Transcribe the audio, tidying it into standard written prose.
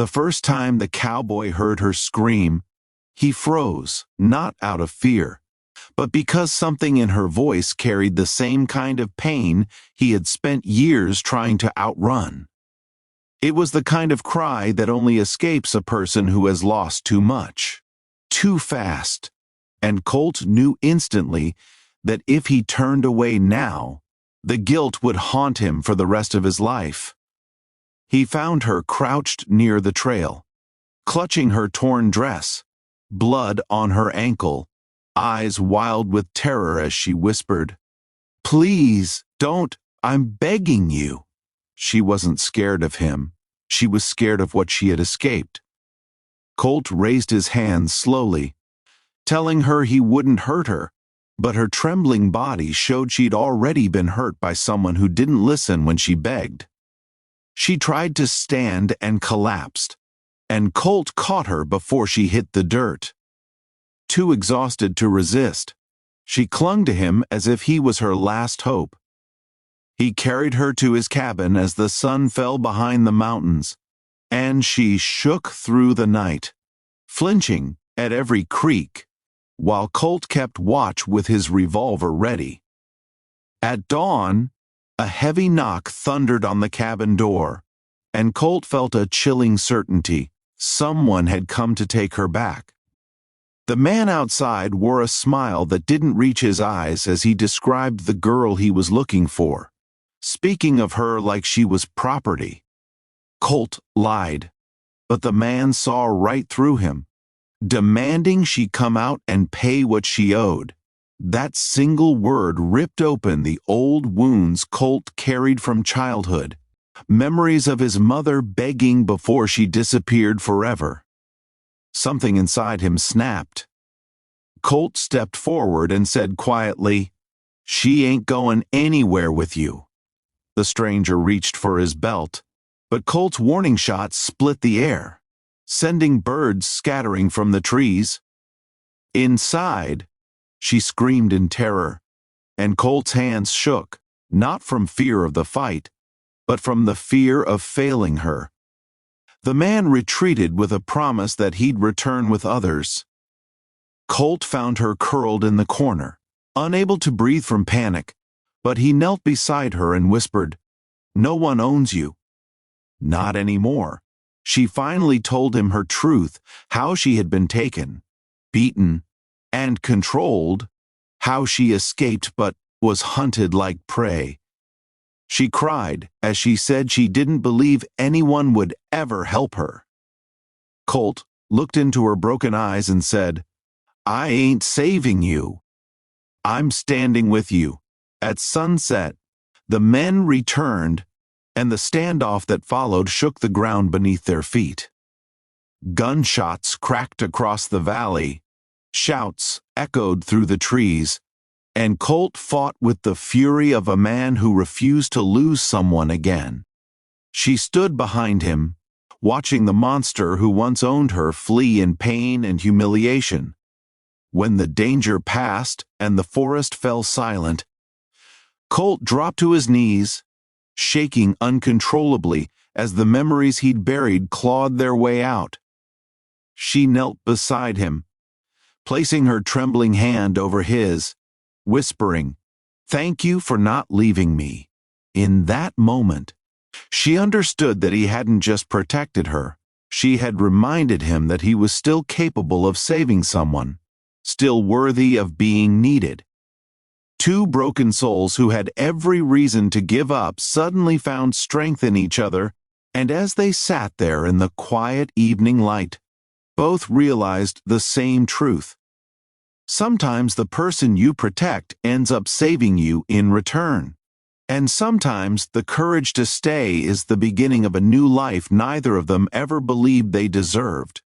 The first time the cowboy heard her scream, he froze, not out of fear, but because something in her voice carried the same kind of pain he had spent years trying to outrun. It was the kind of cry that only escapes a person who has lost too much, too fast, and Colt knew instantly that if he turned away now, the guilt would haunt him for the rest of his life. He found her crouched near the trail, clutching her torn dress, blood on her ankle, eyes wild with terror as she whispered, "Please, don't, I'm begging you." She wasn't scared of him. She was scared of what she had escaped. Colt raised his hands slowly, telling her he wouldn't hurt her, but her trembling body showed she'd already been hurt by someone who didn't listen when she begged. She tried to stand and collapsed, and Colt caught her before she hit the dirt. Too exhausted to resist, she clung to him as if he was her last hope. He carried her to his cabin as the sun fell behind the mountains, and she shook through the night, flinching at every creak, while Colt kept watch with his revolver ready. At dawn, a heavy knock thundered on the cabin door, and Colt felt a chilling certainty someone had come to take her back. The man outside wore a smile that didn't reach his eyes as he described the girl he was looking for, speaking of her like she was property. Colt lied, but the man saw right through him, demanding she come out and pay what she owed. That single word ripped open the old wounds Colt carried from childhood, memories of his mother begging before she disappeared forever. Something inside him snapped. Colt stepped forward and said quietly, "She ain't going anywhere with you." The stranger reached for his belt, but Colt's warning shot split the air, sending birds scattering from the trees. Inside, she screamed in terror, and Colt's hands shook, not from fear of the fight, but from the fear of failing her. The man retreated with a promise that he'd return with others. Colt found her curled in the corner, unable to breathe from panic, but he knelt beside her and whispered, "No one owns you." Not anymore. She finally told him her truth, how she had been taken, beaten, and controlled, how she escaped but was hunted like prey. She cried as she said she didn't believe anyone would ever help her. Colt looked into her broken eyes and said, "I ain't saving you. I'm standing with you." At sunset, the men returned, and the standoff that followed shook the ground beneath their feet. Gunshots cracked across the valley, shouts echoed through the trees, and Colt fought with the fury of a man who refused to lose someone again. She stood behind him, watching the monster who once owned her flee in pain and humiliation. When the danger passed and the forest fell silent, Colt dropped to his knees, shaking uncontrollably as the memories he'd buried clawed their way out. She knelt beside him, placing her trembling hand over his, whispering, "Thank you for not leaving me." In that moment, she understood that he hadn't just protected her. She had reminded him that he was still capable of saving someone, still worthy of being needed. Two broken souls who had every reason to give up suddenly found strength in each other, and as they sat there in the quiet evening light, both realized the same truth. Sometimes the person you protect ends up saving you in return, and sometimes the courage to stay is the beginning of a new life neither of them ever believed they deserved.